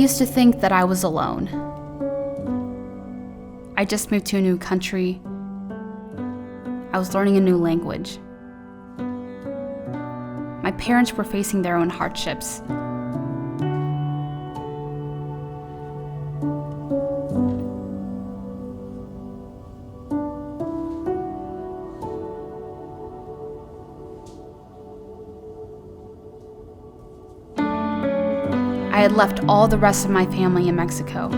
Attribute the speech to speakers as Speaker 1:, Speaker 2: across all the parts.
Speaker 1: used to think that I was alone. I just moved to a new country. I was learning a new language. My parents were facing their own hardships. I had left all the rest of my family in Mexico.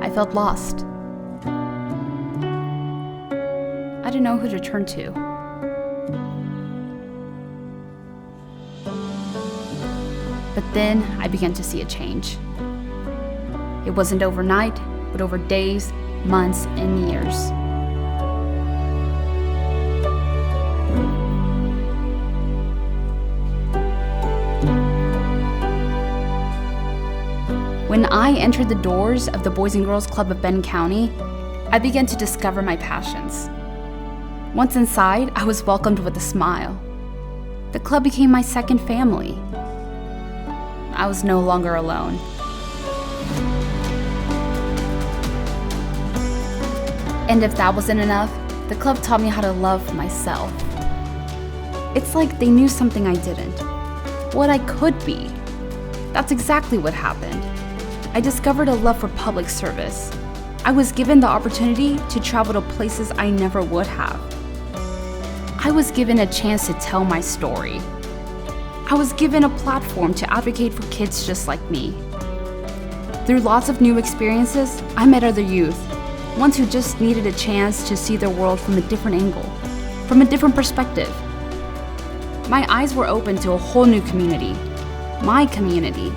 Speaker 1: I felt lost. I didn't know who to turn to. But then I began to see a change. It wasn't overnight, but over days, months, and years. When I entered the doors of the Boys and Girls Club of Benton County, I began to discover my passions. Once inside, I was welcomed with a smile. The club became my second family. I was no longer alone. And if that wasn't enough, the club taught me how to love myself. It's like they knew something I didn't, what I could be. That's exactly what happened. I discovered a love for public service. I was given the opportunity to travel to places I never would have. I was given a chance to tell my story. I was given a platform to advocate for kids just like me. Through lots of new experiences, I met other youth, ones who just needed a chance to see their world from a different angle, from a different perspective. My eyes were open to a whole new community, my community.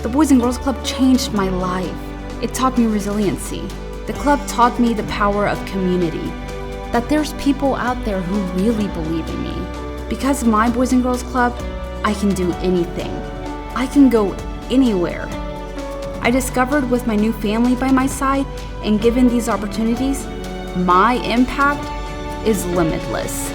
Speaker 1: The Boys and Girls Club changed my life. It taught me resiliency. The club taught me the power of community, that there's people out there who really believe in me. Because of my Boys and Girls Club, I can do anything. I can go anywhere. I discovered with my new family by my side and given these opportunities, my impact is limitless.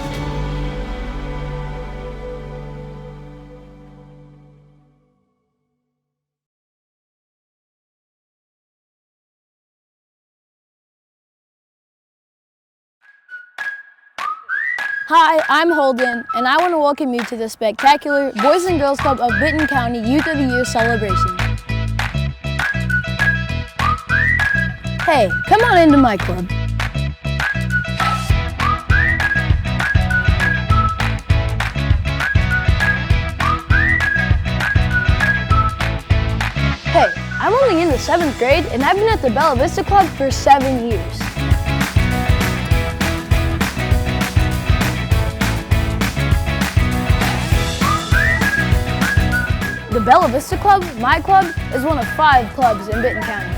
Speaker 2: Hi, I'm Holden, and I want to welcome you to the spectacular Boys and Girls Club of Benton County Youth of the Year celebration. Hey, come on into my club. Hey, I'm only in the 7th grade, and I've been at the Bella Vista Club for 7 years. The Bella Vista Club, my club, is one of 5 clubs in Benton County.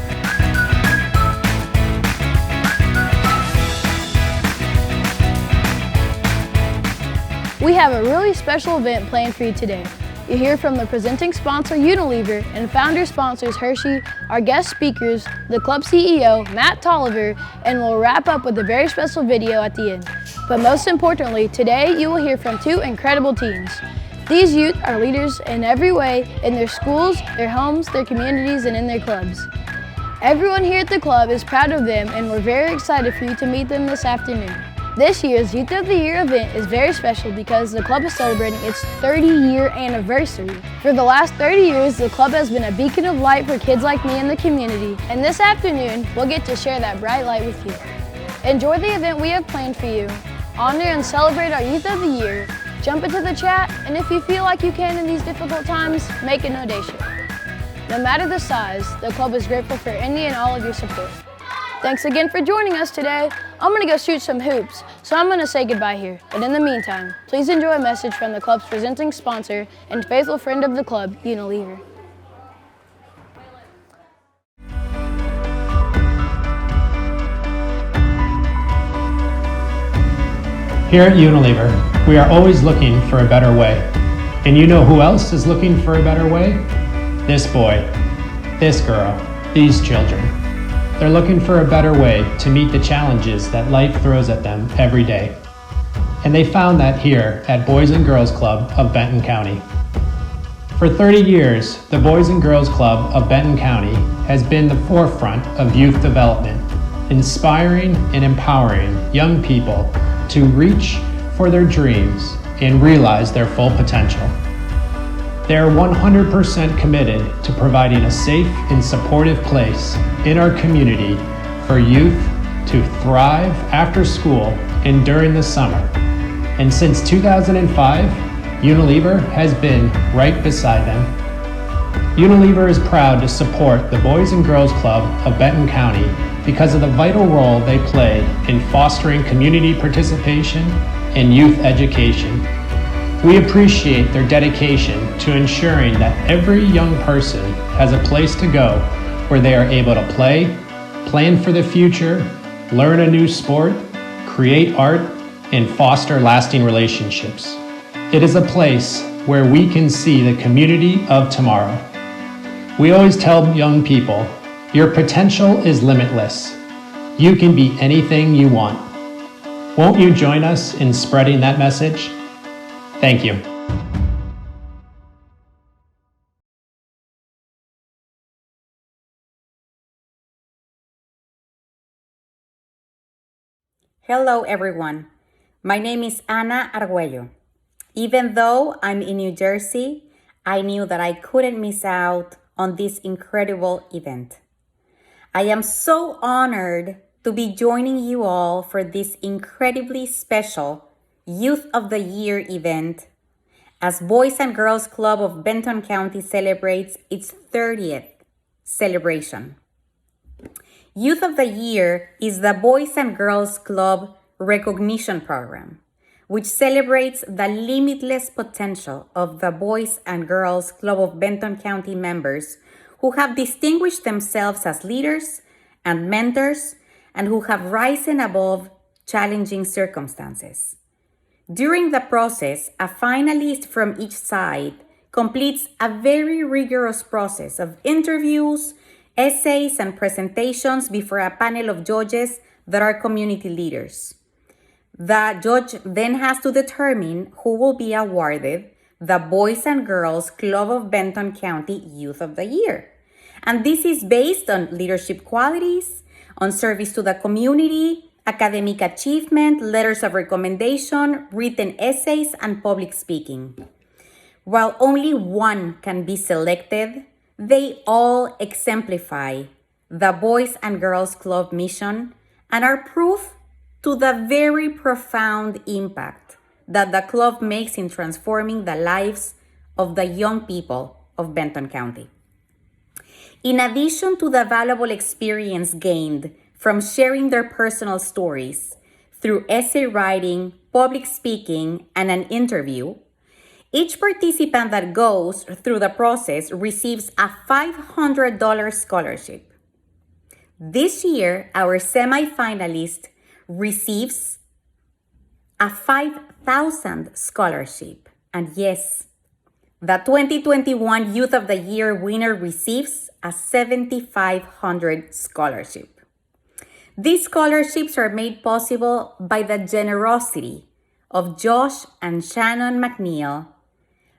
Speaker 2: We have a really special event planned for you today. You'll hear from the presenting sponsor Unilever and founder sponsors Hershey, our guest speakers, the club CEO Matt Tolliver, and we'll wrap up with a very special video at the end. But most importantly, today you will hear from 2 incredible teams. These youth are leaders in every way in their schools, their homes, their communities, and in their clubs. Everyone here at the club is proud of them, and we're very excited for you to meet them this afternoon. This year's Youth of the Year event is very special because the club is celebrating its 30-year anniversary. For the last 30 years, the club has been a beacon of light for kids like me in the community, and this afternoon, we'll get to share that bright light with you. Enjoy the event we have planned for you. Honor and celebrate our Youth of the Year. Jump into the chat, and if you feel like you can in these difficult times, make a donation. No matter the size, the club is grateful for any and all of your support. Thanks again for joining us today. I'm gonna go shoot some hoops, so I'm gonna say goodbye here. But in the meantime, please enjoy a message from the club's presenting sponsor and faithful friend of the club, Unilever.
Speaker 3: Here at Unilever, we are always looking for a better way. And you know who else is looking for a better way? This boy, this girl, these children. They're looking for a better way to meet the challenges that life throws at them every day. And they found that here at Boys and Girls Club of Benton County. For 30 years, the Boys and Girls Club of Benton County has been the forefront of youth development, inspiring and empowering young people to reach for their dreams and realize their full potential. They are 100% committed to providing a safe and supportive place in our community for youth to thrive after school and during the summer. And since 2005, Unilever has been right beside them. Unilever is proud to support the Boys and Girls Club of Benton County because of the vital role they play in fostering community participation and youth education. We appreciate their dedication to ensuring that every young person has a place to go where they are able to play, plan for the future, learn a new sport, create art, and foster lasting relationships. It is a place where we can see the community of tomorrow. We always tell young people, your potential is limitless. You can be anything you want. Won't you join us in spreading that message? Thank you.
Speaker 4: Hello, everyone. My name is Ana Arguello. Even though I'm in New Jersey, I knew that I couldn't miss out on this incredible event. I am so honored to be joining you all for this incredibly special Youth of the Year event as Boys and Girls Club of Benton County celebrates its 30th celebration. Youth of the Year is the Boys and Girls Club recognition program, which celebrates the limitless potential of the Boys and Girls Club of Benton County members who have distinguished themselves as leaders and mentors and who have risen above challenging circumstances. During the process, a finalist from each side completes a very rigorous process of interviews, essays, and presentations before a panel of judges that are community leaders. The judge then has to determine who will be awarded the Boys and Girls Club of Benton County Youth of the Year. And this is based on leadership qualities, on service to the community, academic achievement, letters of recommendation, written essays, and public speaking. While only one can be selected, they all exemplify the Boys and Girls Club mission and are proof to the very profound impact that the club makes in transforming the lives of the young people of Benton County. In addition to the valuable experience gained from sharing their personal stories through essay writing, public speaking, and an interview, each participant that goes through the process receives a $500 scholarship. This year, our semifinalist receives a $5,000 scholarship. And yes, the 2021 Youth of the Year winner receives a $7,500 scholarship. These scholarships are made possible by the generosity of Josh and Shannon McNeil,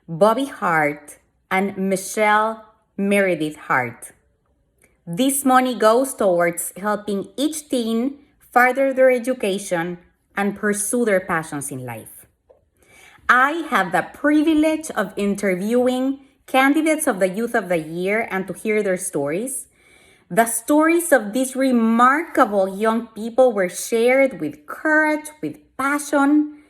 Speaker 4: Bobby Hart, and Michelle Meredith Hart. This money goes towards helping each teen further their education and pursue their passions in life. I have the privilege of interviewing candidates of the Youth of the Year and to hear their stories. The stories of these remarkable young people were shared with courage, with passion.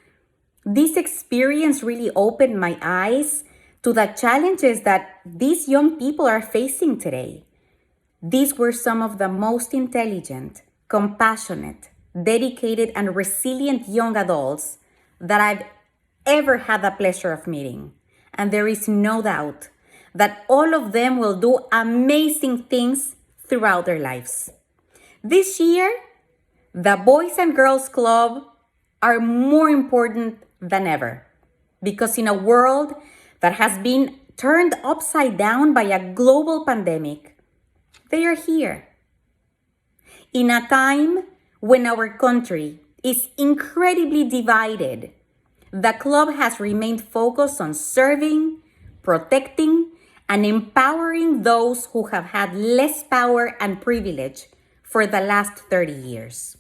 Speaker 4: This experience really opened my eyes to the challenges that these young people are facing today. These were some of the most intelligent, compassionate, dedicated, and resilient young adults that I've ever had the pleasure of meeting. And there is no doubt that all of them will do amazing things throughout their lives. This year, the Boys and Girls Club are more important than ever because in a world that has been turned upside down by a global pandemic, they are here. In a time when our country is incredibly divided, the club has remained focused on serving, protecting, and empowering those who have had less power and privilege for the last 30 years.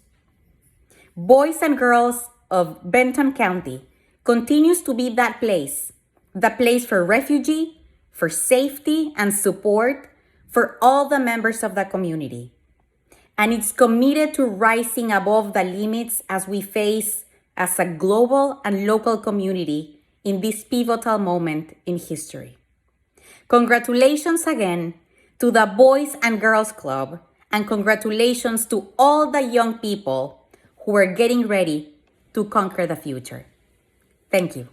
Speaker 4: Boys and Girls of Benton County continues to be that place, the place for refugee, for safety and support for all the members of the community. And it's committed to rising above the limits as we face as a global and local community in this pivotal moment in history. Congratulations again to the Boys and Girls Club, and congratulations to all the young people who are getting ready to conquer the future. Thank you.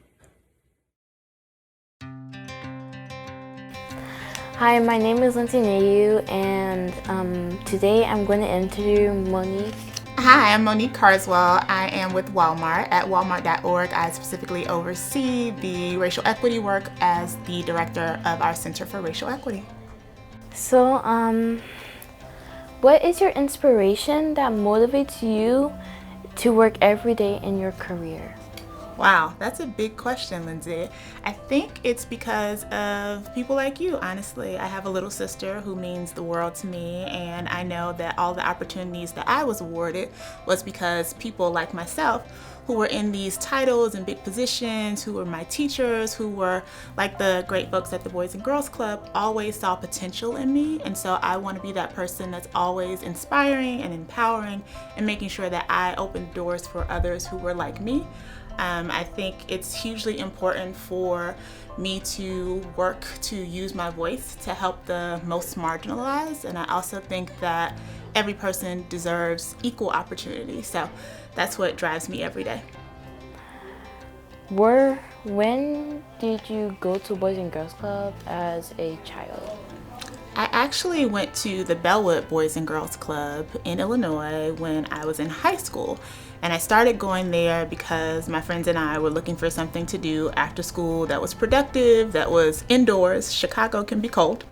Speaker 5: Hi, my name is Lindsay Nayu, and today I'm going to interview Monique.
Speaker 6: Hi, I'm Monique Carswell. I am with Walmart. At walmart.org, I specifically oversee the racial equity work as the director of our Center for Racial Equity.
Speaker 5: So, what is your inspiration that motivates you to work every day in your career?
Speaker 6: Wow, that's a big question, Lindsay. I think it's because of people like you, honestly. I have a little sister who means the world to me, and I know that all the opportunities that I was awarded was because people like myself who were in these titles and big positions, who were my teachers, who were like the great folks at the Boys and Girls Club, always saw potential in me. And so I want to be that person that's always inspiring and empowering and making sure that I open doors for others who were like me. I think it's hugely important for me to work to use my voice to help the most marginalized, and I also think that every person deserves equal opportunity. So that's what drives me every day.
Speaker 5: When did you go to Boys and Girls Club as a child?
Speaker 6: I actually went to the Bellwood Boys and Girls Club in Illinois when I was in high school. And I started going there because my friends and I were looking for something to do after school that was productive, that was indoors. Chicago can be cold.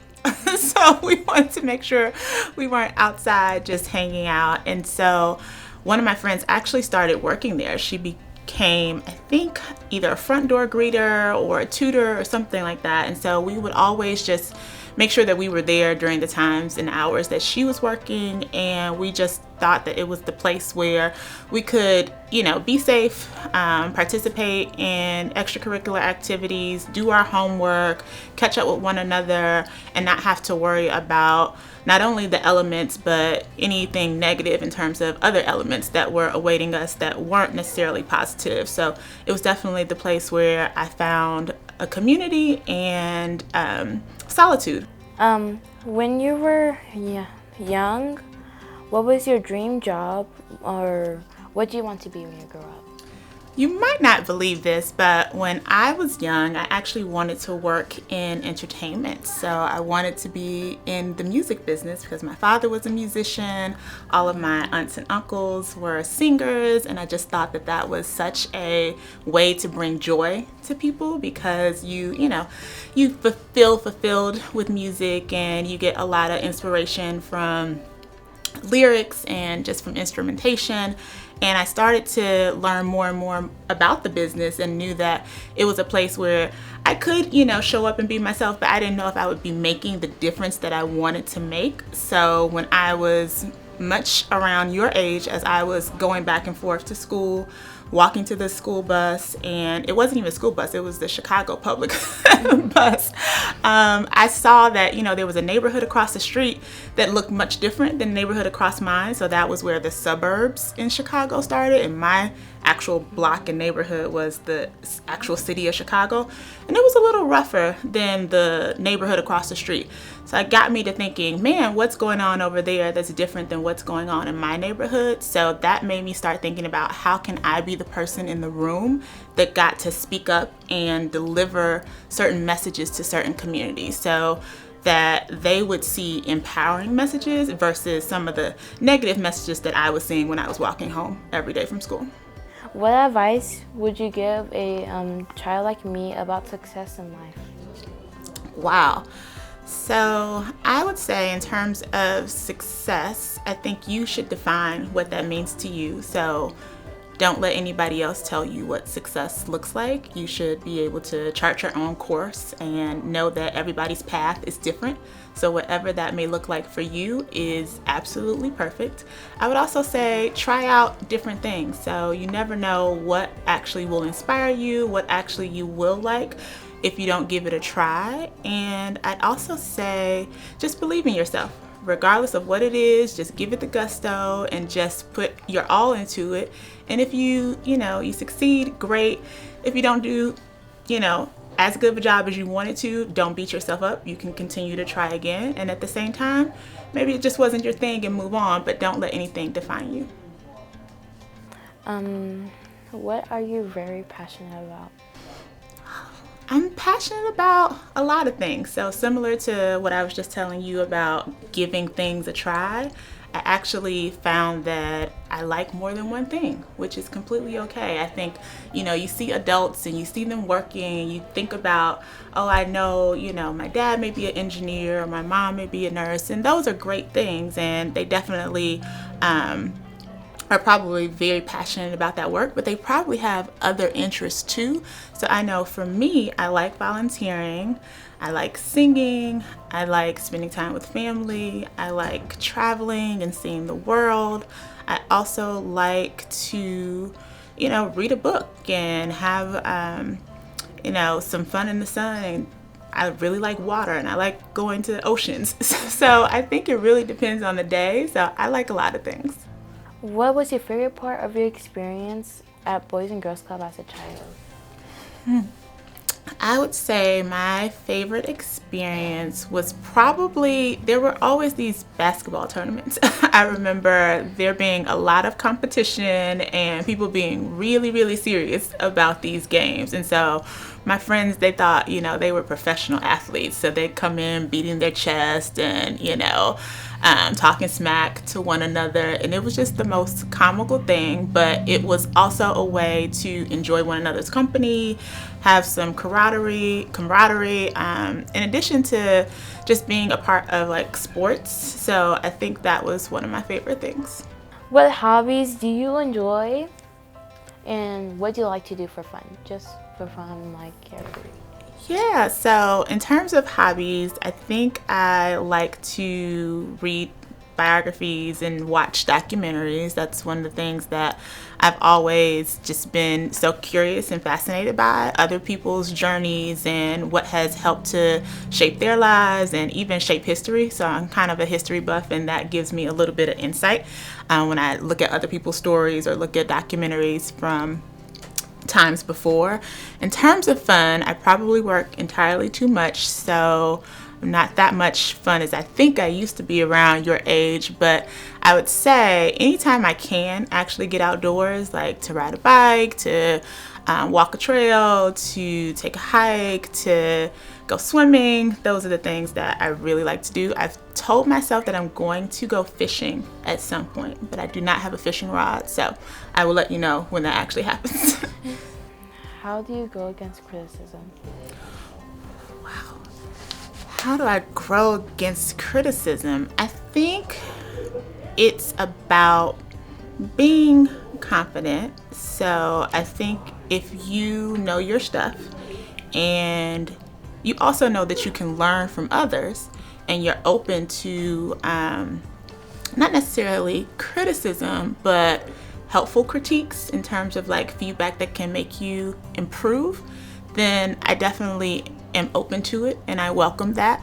Speaker 6: So we wanted to make sure we weren't outside just hanging out. And so one of my friends actually started working there. She became, I think, either a front door greeter or a tutor or something like that. And so we would always just make sure that we were there during the times and hours that she was working, and we just thought that it was the place where we could, be safe, participate in extracurricular activities, do our homework, catch up with one another, and not have to worry about not only the elements, but anything negative in terms of other elements that were awaiting us that weren't necessarily positive. So it was definitely the place where I found a community and solitude.
Speaker 5: When you were young, what was your dream job, or what do you want to be when you grow up?
Speaker 6: You might not believe this, but when I was young, I actually wanted to work in entertainment. So I wanted to be in the music business because my father was a musician. All of my aunts and uncles were singers, and I just thought that that was such a way to bring joy to people because you feel fulfilled with music, and you get a lot of inspiration from lyrics and just from instrumentation. And I started to learn more and more about the business and knew that it was a place where I could, show up and be myself, but I didn't know if I would be making the difference that I wanted to make. So when I was much around your age, as I was going back and forth to school, walking to the school bus, and it wasn't even a school bus, it was the Chicago public bus. I saw that, there was a neighborhood across the street that looked much different than the neighborhood across mine. So that was where the suburbs in Chicago started, and my actual block and neighborhood was the actual city of Chicago. And it was a little rougher than the neighborhood across the street. So it got me to thinking, man, what's going on over there that's different than what's going on in my neighborhood? So that made me start thinking about how can I be the person in the room that got to speak up and deliver certain messages to certain communities so that they would see empowering messages versus some of the negative messages that I was seeing when I was walking home every day from school.
Speaker 5: What advice would you give a child like me about success in life?
Speaker 6: Wow. So I would say in terms of success, I think you should define what that means to you. So Don't let anybody else tell you what success looks like. You should be able to chart your own course and know that everybody's path is different. So whatever that may look like for you is absolutely perfect. I would also say try out different things. So you never know what actually will inspire you, what actually you will like if you don't give it a try. And I'd also say just believe in yourself. Regardless of what it is, just give it the gusto and just put your all into it. And if you succeed, great. If you don't do, as good of a job as you wanted to, don't beat yourself up. You can continue to try again. And at the same time, maybe it just wasn't your thing and move on, but don't let anything define you.
Speaker 5: What are you very passionate about?
Speaker 6: I'm passionate about a lot of things. So similar to what I was just telling you about giving things a try, I actually found that I like more than one thing, which is completely okay. I think, you see adults and you see them working and you think about, oh, I know, my dad may be an engineer or my mom may be a nurse, and those are great things, and they definitely are probably very passionate about that work, but they probably have other interests too. So I know for me, I like volunteering, I like singing, I like spending time with family, I like traveling and seeing the world. I also like to, read a book and have, some fun in the sun. And I really like water and I like going to oceans. So I think it really depends on the day. So I like a lot of things.
Speaker 5: What was your favorite part of your experience at Boys and Girls Club as a child?
Speaker 6: I would say my favorite experience was probably, there were always these basketball tournaments. I remember there being a lot of competition and people being really, really serious about these games. And so my friends, they thought, they were professional athletes. So they'd come in beating their chest and, talking smack to one another. And it was just the most comical thing, but it was also a way to enjoy one another's company, have some camaraderie, in addition to just being a part of like sports. So I think that was one of my favorite things.
Speaker 5: What hobbies do you enjoy and what do you like to do for fun? Just for fun, like everybody.
Speaker 6: Yeah, so in terms of hobbies, I think I like to read biographies and watch documentaries. That's one of the things that I've always just been so curious and fascinated by, other people's journeys and what has helped to shape their lives and even shape history. So I'm kind of a history buff, and that gives me a little bit of insight when I look at other people's stories or look at documentaries from times before. In terms of fun, I probably work entirely too much, so I'm not that much fun as I think I used to be around your age. But I would say anytime I can actually get outdoors, like to ride a bike, to walk a trail, to take a hike, to go swimming, those are the things that I really like to do. I've told myself that I'm going to go fishing at some point, but I do not have a fishing rod, so I will let you know when that actually happens.
Speaker 5: How do you go against criticism?
Speaker 6: Wow. How do I grow against criticism? I think it's about being confident. So I think if you know your stuff and you also know that you can learn from others and you're open to not necessarily criticism, but helpful critiques in terms of like feedback that can make you improve, then I definitely am open to it and I welcome that.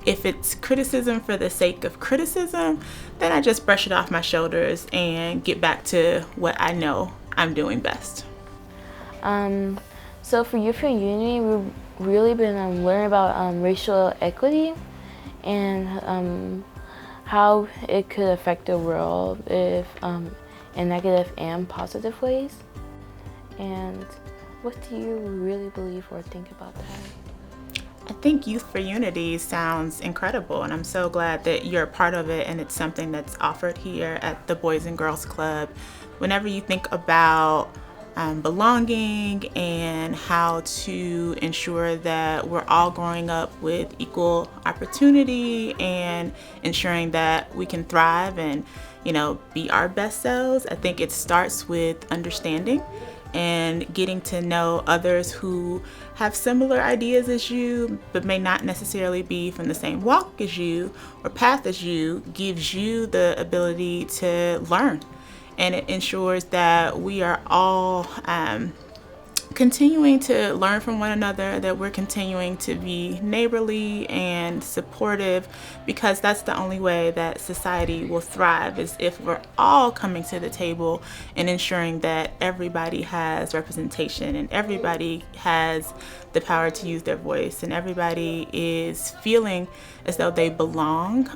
Speaker 6: If it's criticism for the sake of criticism, then I just brush it off my shoulders and get back to what I know I'm doing best.
Speaker 5: So for Youth for Unity, we've really been learning about racial equity and how it could affect the world if in negative and positive ways. And what do you really believe or think about that?
Speaker 6: I think Youth for Unity sounds incredible, and I'm so glad that you're a part of it and it's something that's offered here at the Boys and Girls Club. Whenever you think about belonging and how to ensure that we're all growing up with equal opportunity and ensuring that we can thrive and be our best selves. I think it starts with understanding and getting to know others who have similar ideas as you, but may not necessarily be from the same walk as you or path as you, gives you the ability to learn. And it ensures that we are all continuing to learn from one another, that we're continuing to be neighborly and supportive, because that's the only way that society will thrive, is if we're all coming to the table and ensuring that everybody has representation and everybody has the power to use their voice and everybody is feeling as though they belong.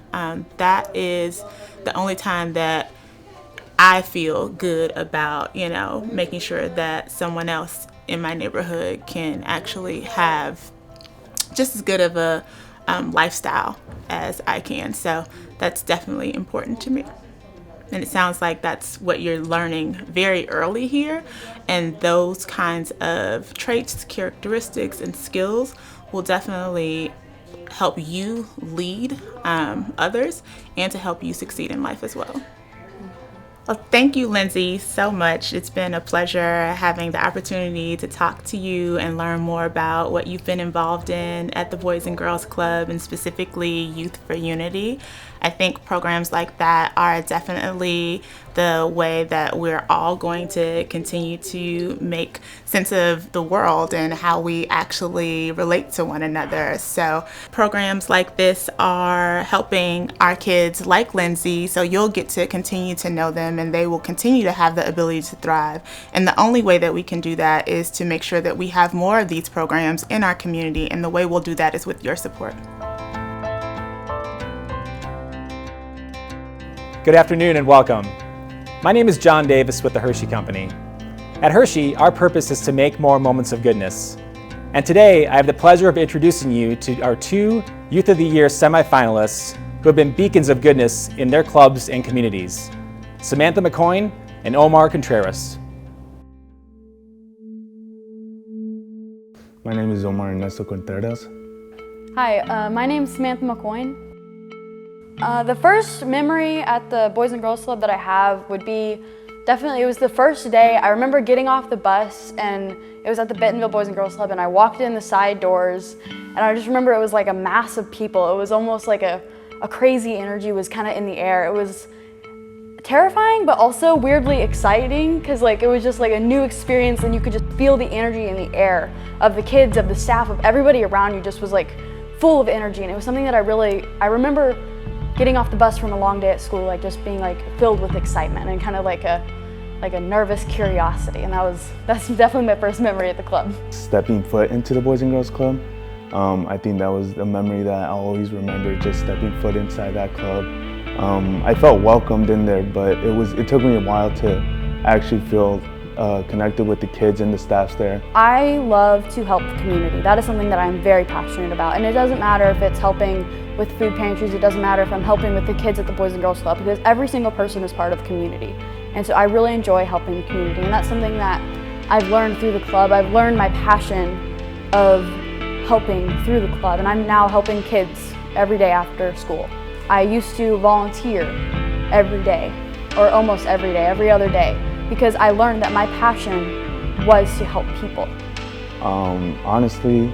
Speaker 6: That is the only time that I feel good about, making sure that someone else in my neighborhood can actually have just as good of a lifestyle as I can. So that's definitely important to me. And it sounds like that's what you're learning very early here. And those kinds of traits, characteristics, and skills will definitely help you lead others and to help you succeed in life as well. Well, thank you, Lindsay, so much. It's been a pleasure having the opportunity to talk to you and learn more about what you've been involved in at the Boys and Girls Club, and specifically Youth for Unity. I think programs like that are definitely the way that we're all going to continue to make sense of the world and how we actually relate to one another. So programs like this are helping our kids like Lindsay, so you'll get to continue to know them and they will continue to have the ability to thrive. And the only way that we can do that is to make sure that we have more of these programs in our community, and the way we'll do that is with your support.
Speaker 7: Good afternoon and welcome. My name is John Davis with the Hershey Company. At Hershey, our purpose is to make more moments of goodness. And today, I have the pleasure of introducing you to our 2 Youth of the Year semifinalists who have been beacons of goodness in their clubs and communities, Samantha McCoyne and Omar Contreras.
Speaker 8: My name is Omar Ernesto Contreras.
Speaker 9: Hi, my name is Samantha McCoyne. The first memory at the Boys and Girls Club that I have would be definitely, it was the first day. I remember getting off the bus and it was at the Bentonville Boys and Girls Club, and I walked in the side doors and I just remember it was like a mass of people. It was almost like a crazy energy was kind of in the air. It was terrifying but also weirdly exciting, because like it was just like a new experience and you could just feel the energy in the air of the kids, of the staff, of everybody around you just was like full of energy. And it was something that I remember getting off the bus from a long day at school, like just being like filled with excitement and kind of like a nervous curiosity. And that's definitely my first memory at the club.
Speaker 8: Stepping foot into the Boys and Girls Club, I think that was a memory that I always remember, just stepping foot inside that club. I felt welcomed in there, but it took me a while to actually feel connected with the kids and the staffs there.
Speaker 9: I love to help the community. That is something that I'm very passionate about. And it doesn't matter if it's helping with food pantries, it doesn't matter if I'm helping with the kids at the Boys and Girls Club, because every single person is part of the community. And so I really enjoy helping the community, and that's something that I've learned through the club. I've learned my passion of helping through the club, and I'm now helping kids every day after school. I used to volunteer every day, or almost every day, every other day, because I learned that my passion was to help people.
Speaker 8: Honestly,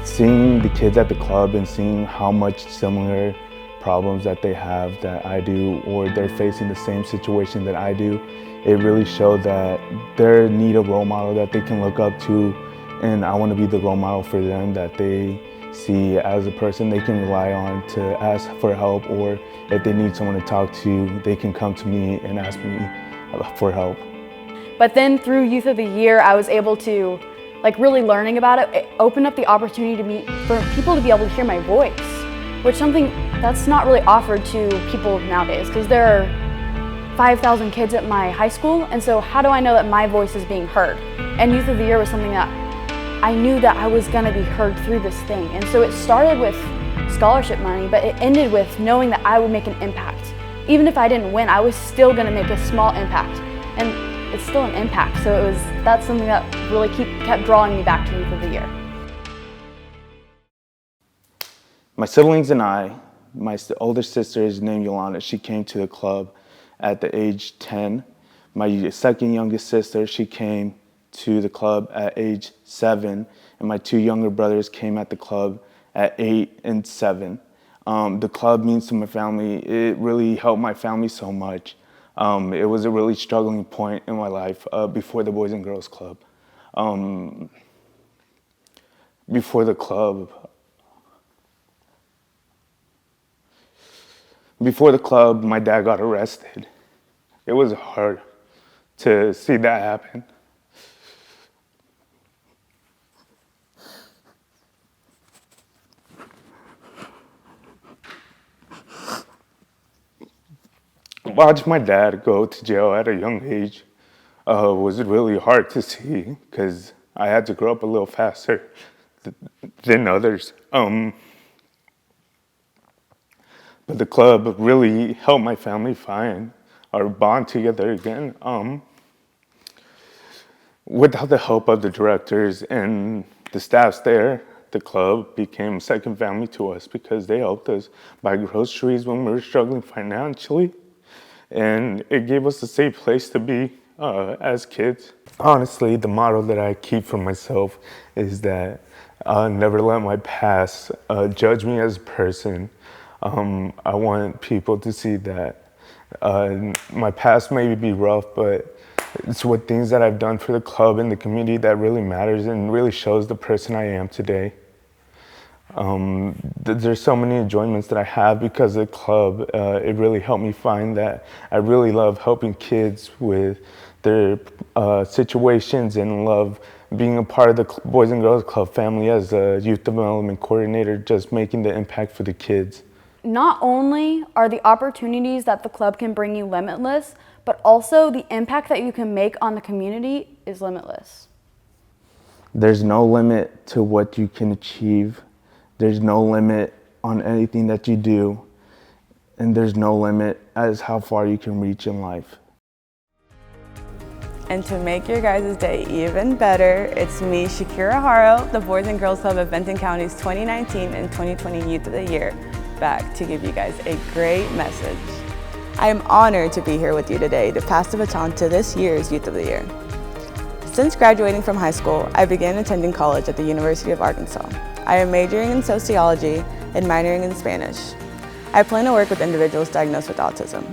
Speaker 8: seeing the kids at the club and seeing how much similar problems that they have that I do, or they're facing the same situation that I do, it really showed that they need a role model that they can look up to, and I want to be the role model for them that they see as a person they can rely on to ask for help, or if they need someone to talk to, they can come to me and ask me for help.
Speaker 9: But then through Youth of the Year, I was able to, really learning about it opened up the opportunity for people to be able to hear my voice, which is something that's not really offered to people nowadays, because there are 5,000 kids at my high school, and so how do I know that my voice is being heard? And Youth of the Year was something that I knew that I was going to be heard through this thing. And so it started with scholarship money, but it ended with knowing that I would make an impact. Even if I didn't win, I was still going to make a small impact. And it's still an impact, so that's something that really kept drawing me back to Youth of the Year.
Speaker 8: My siblings and I My older sister is named Yolanda. She came to the club at the age 10. My second youngest sister, she came to the club at age 7. And my 2 younger brothers came at the club at 8 and 7. The club means to my family. It really helped my family so much. It was a really struggling point in my life before the Boys and Girls Club. Before the club, my dad got arrested. It was hard to see that happen. Watch my dad go to jail at a young age was really hard to see because I had to grow up a little faster than others. But the club really helped my family find our bond together again. Without the help of the directors and the staffs there, the club became second family to us because they helped us buy groceries when we were struggling financially. And it gave us a safe place to be as kids. Honestly, the motto that I keep for myself is that I'll never let my past judge me as a person. I want people to see that my past may be rough, but it's what things that I've done for the club and the community that really matters and really shows the person I am today. There's so many enjoyments that I have because of the club. It really helped me find that I really love helping kids with their situations and love being a part of the Boys and Girls Club family as a youth development coordinator, just making the impact for the kids.
Speaker 9: Not only are the opportunities that the club can bring you limitless, but also the impact that you can make on the community is limitless.
Speaker 8: There's no limit to what you can achieve. There's no limit on anything that you do. And there's no limit as how far you can reach in life.
Speaker 10: And to make your guys' day even better, it's me, Shakira Haro, the Boys and Girls Club of Benton County's 2019 and 2020 Youth of the Year, back to give you guys a great message. I am honored to be here with you today to pass the baton to this year's Youth of the Year. Since graduating from high school, I began attending college at the University of Arkansas. I am majoring in sociology and minoring in Spanish. I plan to work with individuals diagnosed with autism.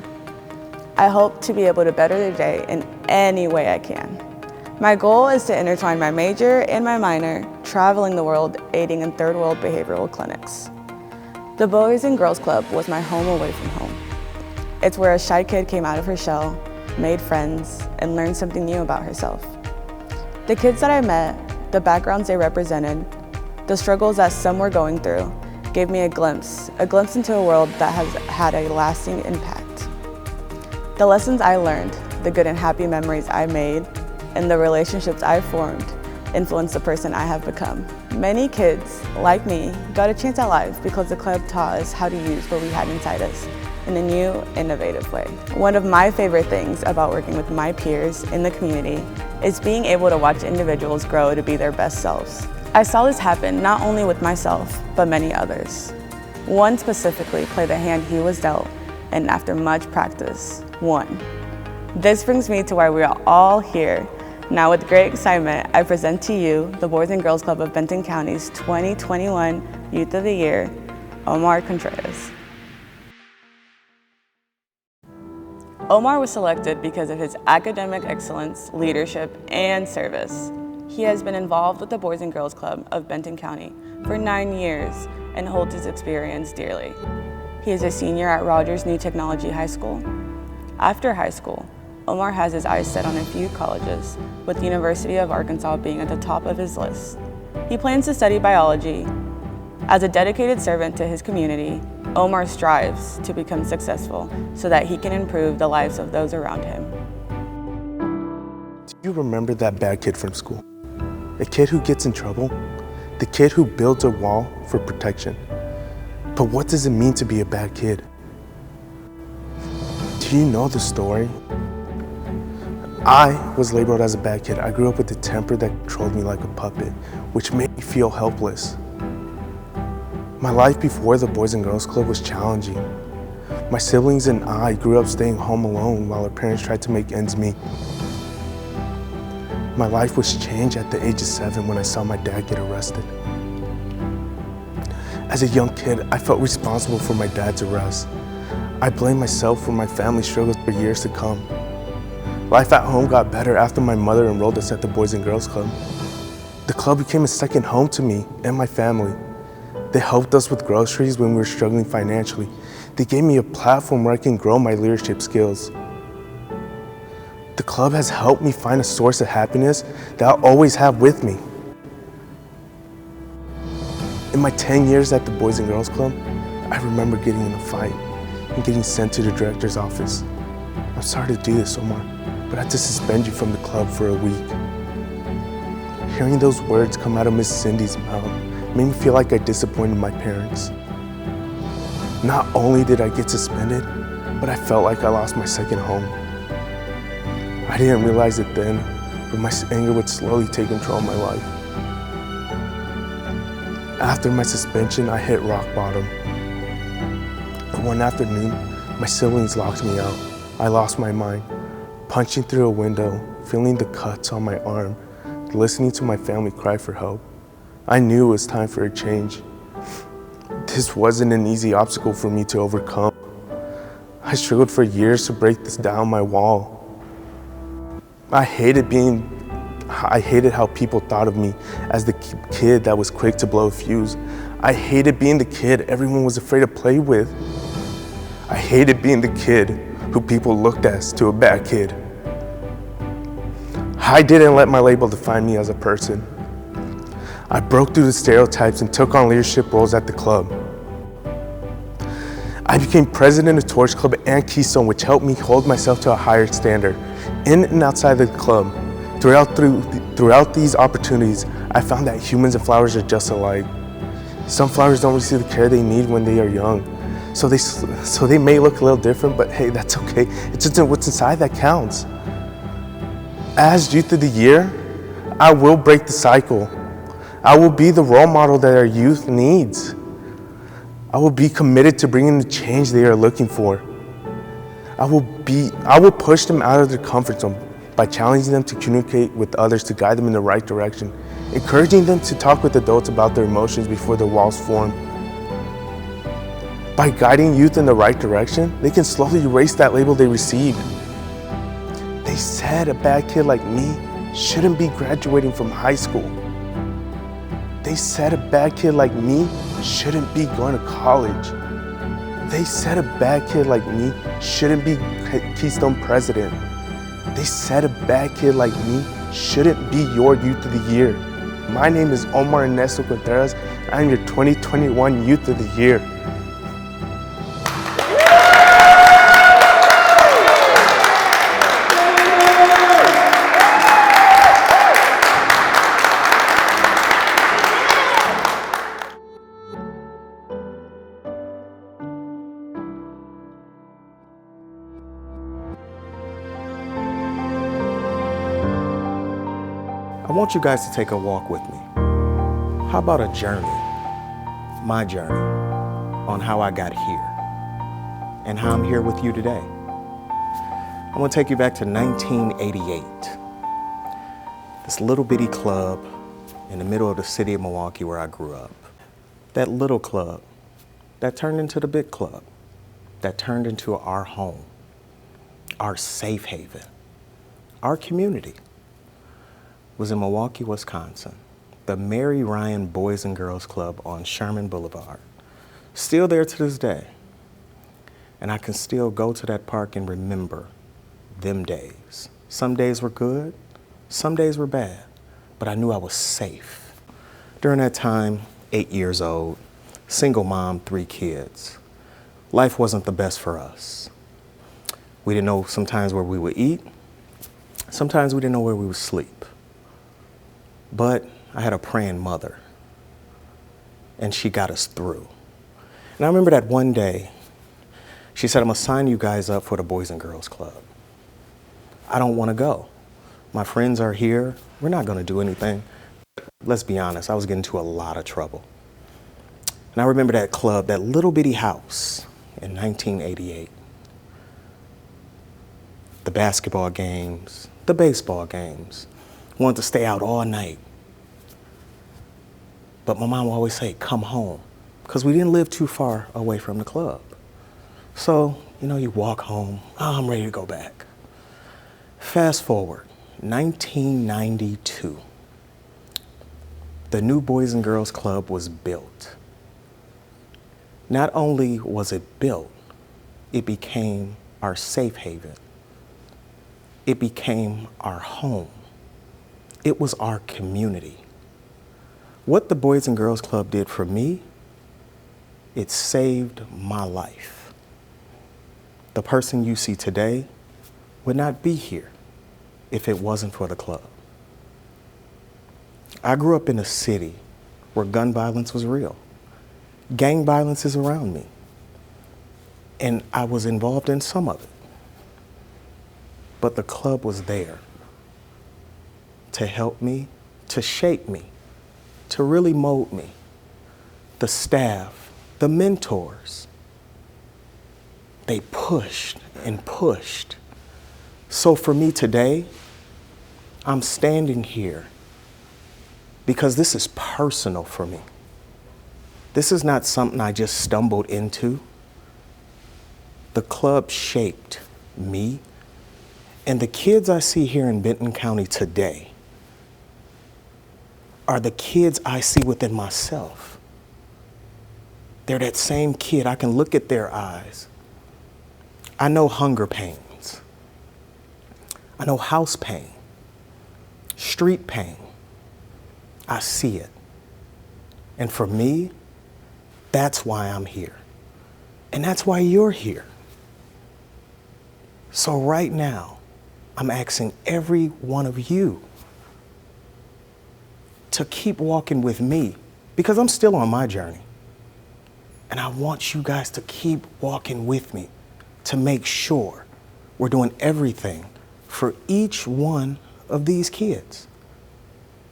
Speaker 10: I hope to be able to better their day in any way I can. My goal is to intertwine my major and my minor, traveling the world, aiding in third world behavioral clinics. The Boys and Girls Club was my home away from home. It's where a shy kid came out of her shell, made friends, and learned something new about herself. The kids that I met, the backgrounds they represented, the struggles that some were going through, gave me a glimpse into a world that has had a lasting impact. The lessons I learned, the good and happy memories I made, and the relationships I formed influenced the person I have become. Many kids, like me, got a chance at life because the club taught us how to use what we had inside us in a new, innovative way. One of my favorite things about working with my peers in the community is being able to watch individuals grow to be their best selves. I saw this happen not only with myself, but many others. One specifically played the hand he was dealt, and after much practice, won. This brings me to why we are all here. Now with great excitement, I present to you the Boys and Girls Club of Benton County's 2021 Youth of the Year, Omar Contreras. Omar was selected because of his academic excellence, leadership, and service. He has been involved with the Boys and Girls Club of Benton County for 9 years and holds his experience dearly. He is a senior at Rogers New Technology High School. After high school, Omar has his eyes set on a few colleges, with the University of Arkansas being at the top of his list. He plans to study biology. As a dedicated servant to his community, Omar strives to become successful so that he can improve the lives of those around him.
Speaker 8: Do you remember that bad kid from school? A kid who gets in trouble? The kid who builds a wall for protection? But what does it mean to be a bad kid? Do you know the story? I was labeled as a bad kid. I grew up with a temper that controlled me like a puppet, which made me feel helpless. My life before the Boys and Girls Club was challenging. My siblings and I grew up staying home alone while our parents tried to make ends meet. My life was changed at the age of 7 when I saw my dad get arrested. As a young kid, I felt responsible for my dad's arrest. I blamed myself for my family struggles for years to come. Life at home got better after my mother enrolled us at the Boys and Girls Club. The club became a second home to me and my family. They helped us with groceries when we were struggling financially. They gave me a platform where I can grow my leadership skills. The club has helped me find a source of happiness that I'll always have with me. In my 10 years at the Boys and Girls Club, I remember getting in a fight and getting sent to the director's office. I'm sorry to do this, Omar, but I had to suspend you from the club for a week. Hearing those words come out of Miss Cindy's mouth made me feel like I disappointed my parents. Not only did I get suspended, but I felt like I lost my second home. I didn't realize it then, but my anger would slowly take control of my life. After my suspension, I hit rock bottom. One afternoon, my siblings locked me out. I lost my mind, punching through a window, feeling the cuts on my arm, listening to my family cry for help. I knew it was time for a change. This wasn't an easy obstacle for me to overcome. I struggled for years to break this down my wall. I hated how people thought of me as the kid that was quick to blow a fuse. I hated being the kid everyone was afraid to play with. I hated being the kid who people looked at as a bad kid. I didn't let my label define me as a person. I broke through the stereotypes and took on leadership roles at the club. I became president of Torch Club and Keystone, which helped me hold myself to a higher standard. In and outside the club, throughout these opportunities, I found that humans and flowers are just alike. Some flowers don't receive the care they need when they are young. So they may look a little different, but hey, that's okay. It's just what's inside that counts. As Youth of the Year, I will break the cycle. I will be the role model that our youth needs. I will be committed to bringing the change they are looking for. I will push them out of their comfort zone by challenging them to communicate with others to guide them in the right direction, encouraging them to talk with adults about their emotions before their walls form. By guiding youth in the right direction, they can slowly erase that label they received. They said a bad kid like me shouldn't be graduating from high school. They said a bad kid like me shouldn't be going to college. They said a bad kid like me shouldn't be Keystone president. They said a bad kid like me shouldn't be your Youth of the Year. My name is Omar Ernesto Contreras. I'm your 2021 Youth of the Year.
Speaker 11: I want you guys to take a walk with me. How about a journey, my journey, on how I got here and how I'm here with you today? I want to take you back to 1988. This little bitty club in the middle of the city of Milwaukee where I grew up. That little club that turned into the big club, that turned into our home, our safe haven, our community. Was in Milwaukee, Wisconsin, the Mary Ryan Boys and Girls Club on Sherman Boulevard. Still there to this day. And I can still go to that park and remember them days. Some days were good, some days were bad, but I knew I was safe. During that time, 8 years old, single mom, 3 kids. Life wasn't the best for us. We didn't know sometimes where we would eat, sometimes we didn't know where we would sleep. But I had a praying mother, and she got us through. And I remember that one day, she said, I'm gonna sign you guys up for the Boys and Girls Club. I don't wanna go. My friends are here, we're not gonna do anything. Let's be honest, I was getting into a lot of trouble. And I remember that club, that little bitty house in 1988. The basketball games, the baseball games. Wanted to stay out all night. But my mom would always say, come home, because we didn't live too far away from the club. So, you know, you walk home, oh, I'm ready to go back. Fast forward, 1992. The new Boys and Girls Club was built. Not only was it built, it became our safe haven. It became our home. It was our community. What the Boys and Girls Club did for me, it saved my life. The person you see today would not be here if it wasn't for the club. I grew up in a city where gun violence was real. Gang violence is around me. And I was involved in some of it. But the club was there to help me, to shape me, to really mold me. The staff, the mentors, they pushed and pushed. So for me today, I'm standing here because this is personal for me. This is not something I just stumbled into. The club shaped me, and the kids I see here in Benton County today are the kids I see within myself. They're that same kid. I can look at their eyes. I know hunger pains. I know house pain, street pain. I see it. And for me, that's why I'm here. And that's why you're here. So right now, I'm asking every one of you to keep walking with me, because I'm still on my journey. And I want you guys to keep walking with me to make sure we're doing everything for each one of these kids.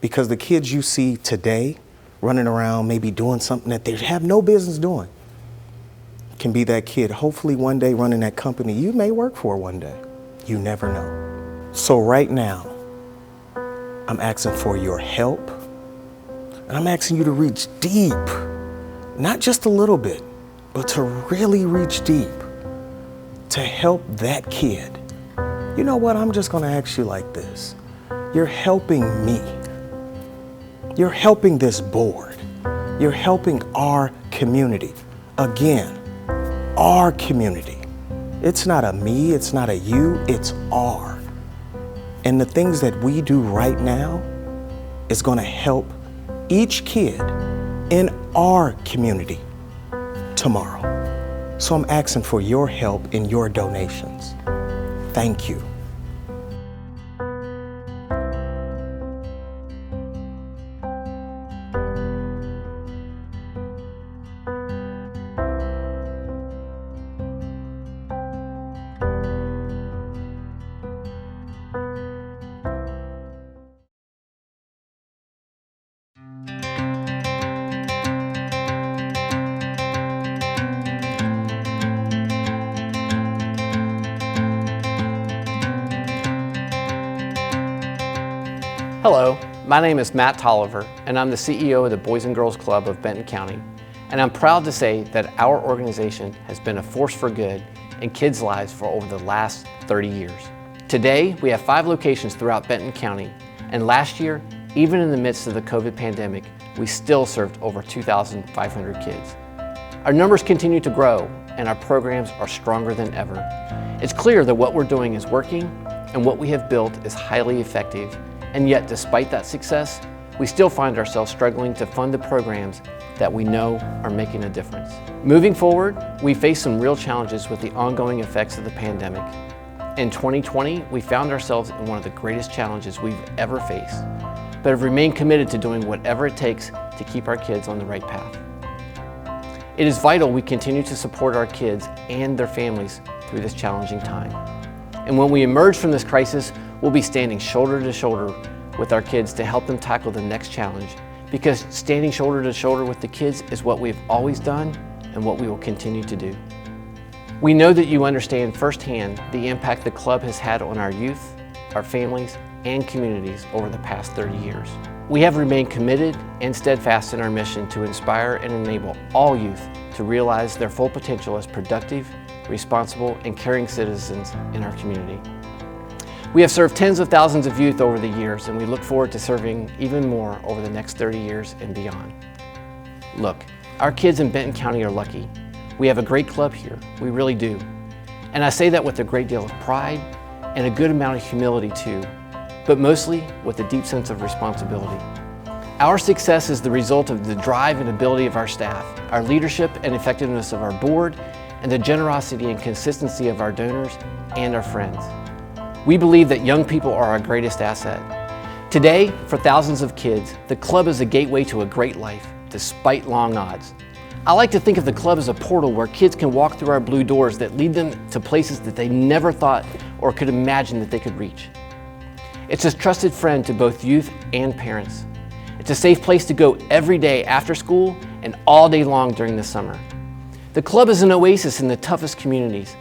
Speaker 11: Because the kids you see today running around, maybe doing something that they have no business doing, can be that kid, hopefully one day running that company you may work for one day. You never know. So right now, I'm asking for your help, and I'm asking you to reach deep, not just a little bit, but to really reach deep to help that kid. You know what? I'm just gonna ask you like this. You're helping me. You're helping this board. You're helping our community. Again, our community. It's not a me, it's not a you, it's our. And the things that we do right now is gonna help each kid in our community tomorrow. So I'm asking for your help and your donations. Thank you.
Speaker 12: Hello, my name is Matt Tolliver, and I'm the CEO of the Boys and Girls Club of Benton County. And I'm proud to say that our organization has been a force for good in kids' lives for over the last 30 years. Today, we have 5 locations throughout Benton County, and last year, even in the midst of the COVID pandemic, we still served over 2,500 kids. Our numbers continue to grow, and our programs are stronger than ever. It's clear that what we're doing is working, and what we have built is highly effective. And yet, despite that success, we still find ourselves struggling to fund the programs that we know are making a difference. Moving forward, we face some real challenges with the ongoing effects of the pandemic. In 2020, we found ourselves in one of the greatest challenges we've ever faced, but have remained committed to doing whatever it takes to keep our kids on the right path. It is vital we continue to support our kids and their families through this challenging time. And when we emerge from this crisis, we'll be standing shoulder to shoulder with our kids to help them tackle the next challenge, because standing shoulder to shoulder with the kids is what we've always done and what we will continue to do. We know that you understand firsthand the impact the club has had on our youth, our families, and communities over the past 30 years. We have remained committed and steadfast in our mission to inspire and enable all youth to realize their full potential as productive, responsible, and caring citizens in our community. We have served tens of thousands of youth over the years, and we look forward to serving even more over the next 30 years and beyond. Look, our kids in Benton County are lucky. We have a great club here, we really do. And I say that with a great deal of pride and a good amount of humility too, but mostly with a deep sense of responsibility. Our success is the result of the drive and ability of our staff, our leadership and effectiveness of our board, and the generosity and consistency of our donors and our friends. We believe that young people are our greatest asset. Today, for thousands of kids, the club is a gateway to a great life, despite long odds. I like to think of the club as a portal where kids can walk through our blue doors that lead them to places that they never thought or could imagine that they could reach. It's a trusted friend to both youth and parents. It's a safe place to go every day after school and all day long during the summer. The club is an oasis in the toughest communities,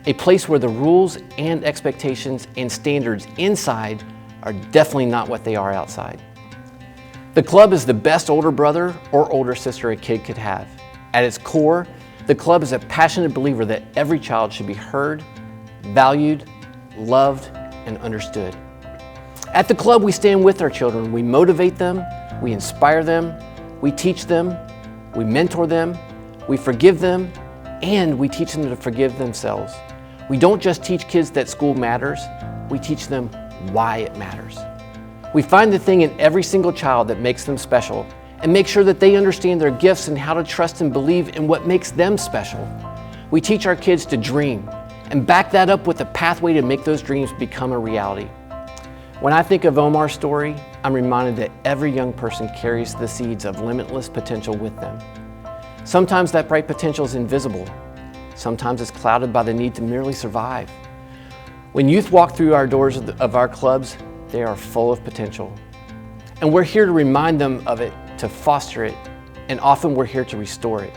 Speaker 12: a place where the rules and expectations and standards inside are definitely not what they are outside. The club is the best older brother or older sister a kid could have. At its core, the club is a passionate believer that every child should be heard, valued, loved, and understood. At the club, we stand with our children. We motivate them, we inspire them, we teach them, we mentor them, we forgive them, and we teach them to forgive themselves. We don't just teach kids that school matters, we teach them why it matters. We find the thing in every single child that makes them special and make sure that they understand their gifts and how to trust and believe in what makes them special. We teach our kids to dream and back that up with a pathway to make those dreams become a reality. When I think of Omar's story, I'm reminded that every young person carries the seeds of limitless potential with them. Sometimes that bright potential is invisible. Sometimes it's clouded by the need to merely survive. When youth walk through our doors of our clubs, they are full of potential. And we're here to remind them of it, to foster it, and often we're here to restore it.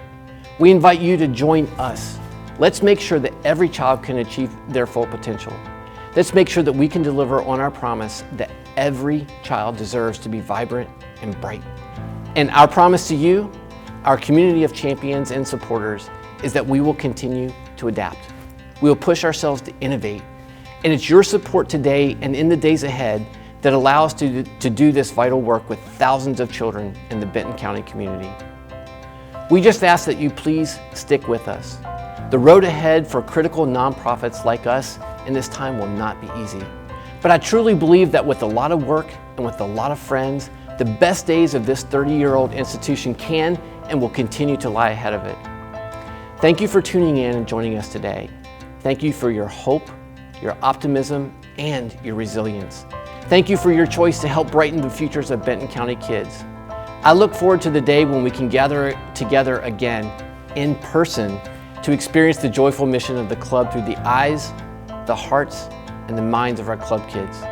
Speaker 12: We invite you to join us. Let's make sure that every child can achieve their full potential. Let's make sure that we can deliver on our promise that every child deserves to be vibrant and bright. And our promise to you, our community of champions and supporters, is that we will continue to adapt. We will push ourselves to innovate. And it's your support today and in the days ahead that allow us to do this vital work with thousands of children in the Benton County community. We just ask that you please stick with us. The road ahead for critical nonprofits like us in this time will not be easy. But I truly believe that with a lot of work and with a lot of friends, the best days of this 30-year-old institution can and will continue to lie ahead of it. Thank you for tuning in and joining us today. Thank you for your hope, your optimism, and your resilience. Thank you for your choice to help brighten the futures of Benton County kids. I look forward to the day when we can gather together again in person to experience the joyful mission of the club through the eyes, the hearts, and the minds of our club kids.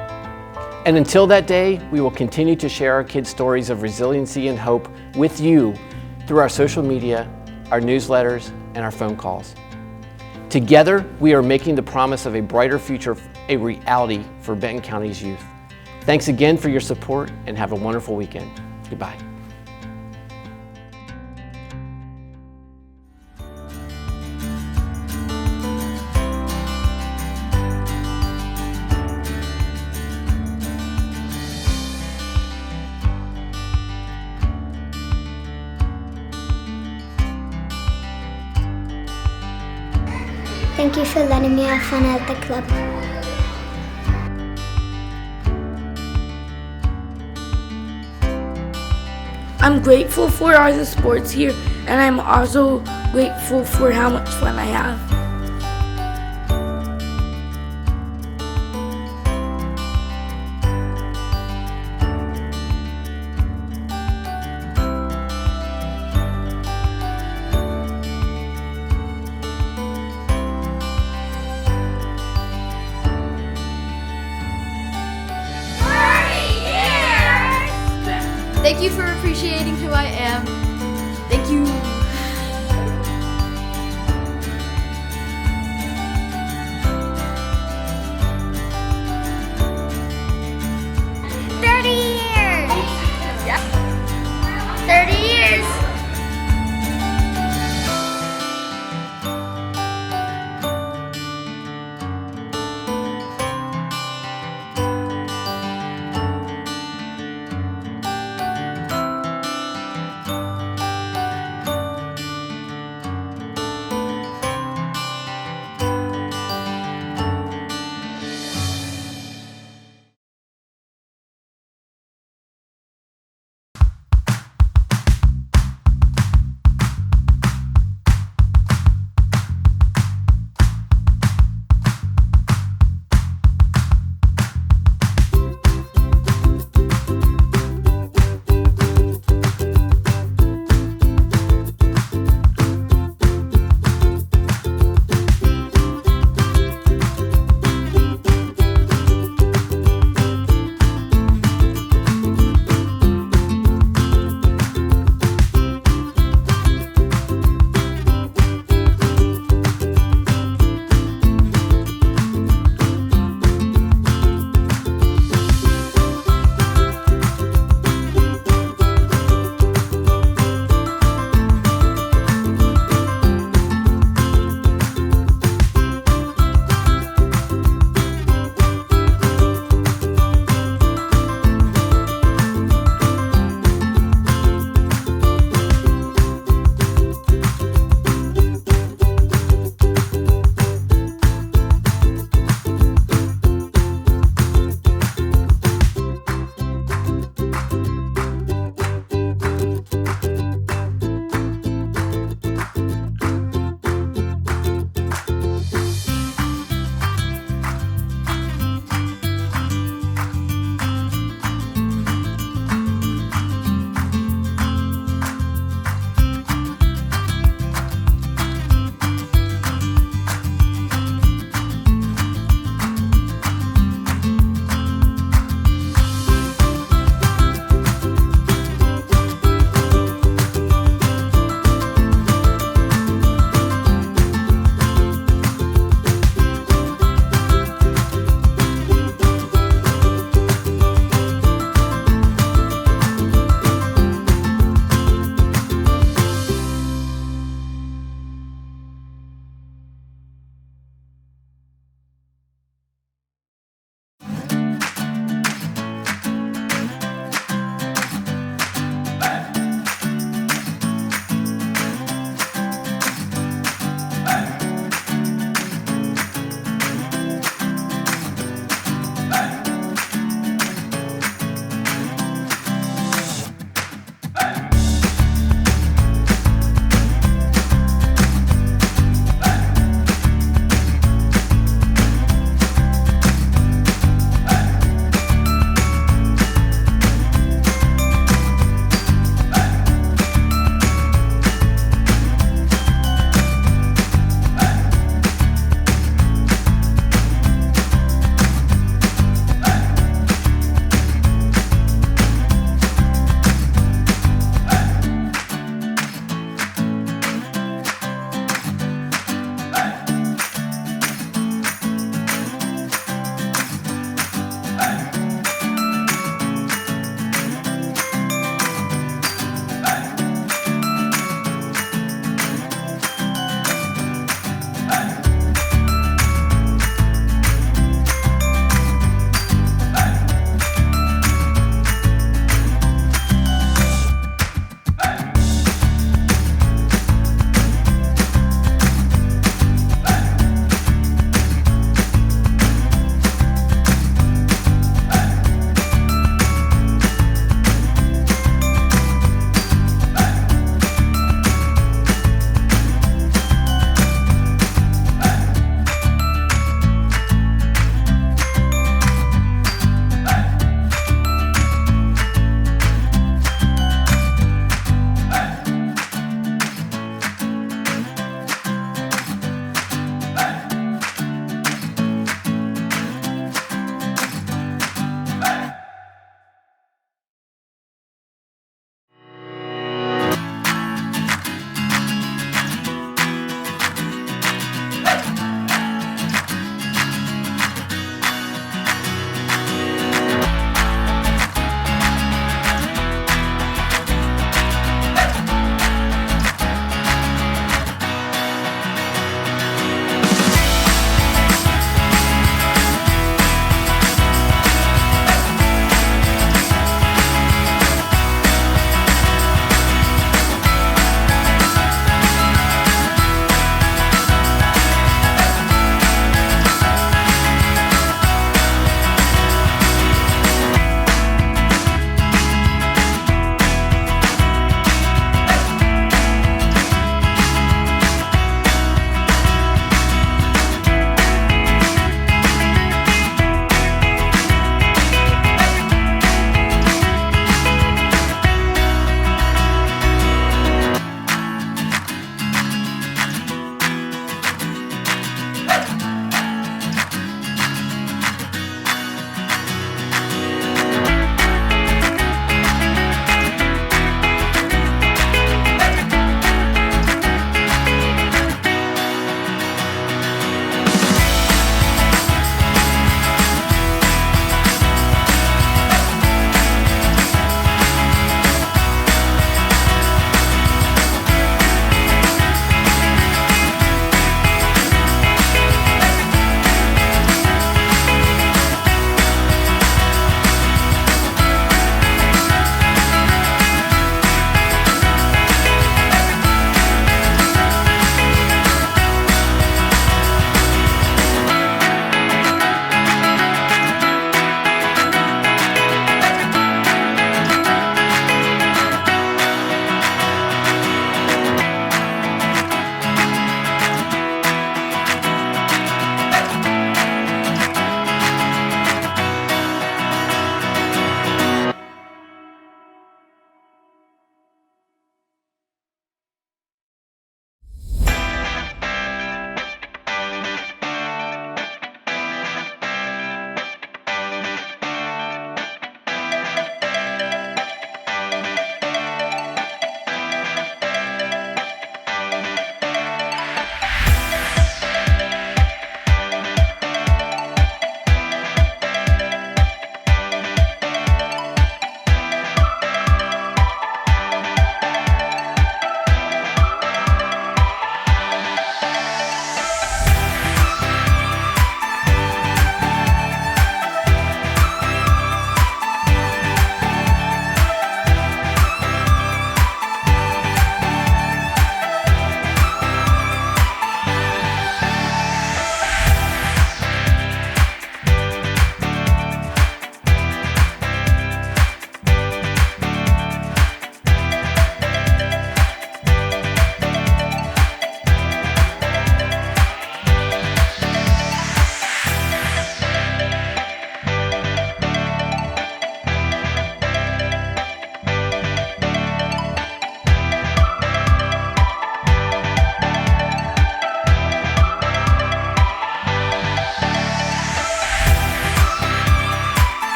Speaker 12: And until that day, we will continue to share our kids' stories of resiliency and hope with you through our social media, our newsletters, and our phone calls. Together, we are making the promise of a brighter future a reality for Benton County's youth. Thanks again for your support and have a wonderful weekend. Goodbye.
Speaker 13: Thank you for letting me have fun at the club.
Speaker 14: I'm grateful for all the sports here, and I'm also grateful for how much fun I have.
Speaker 2: Thank you for appreciating who I am. Thank you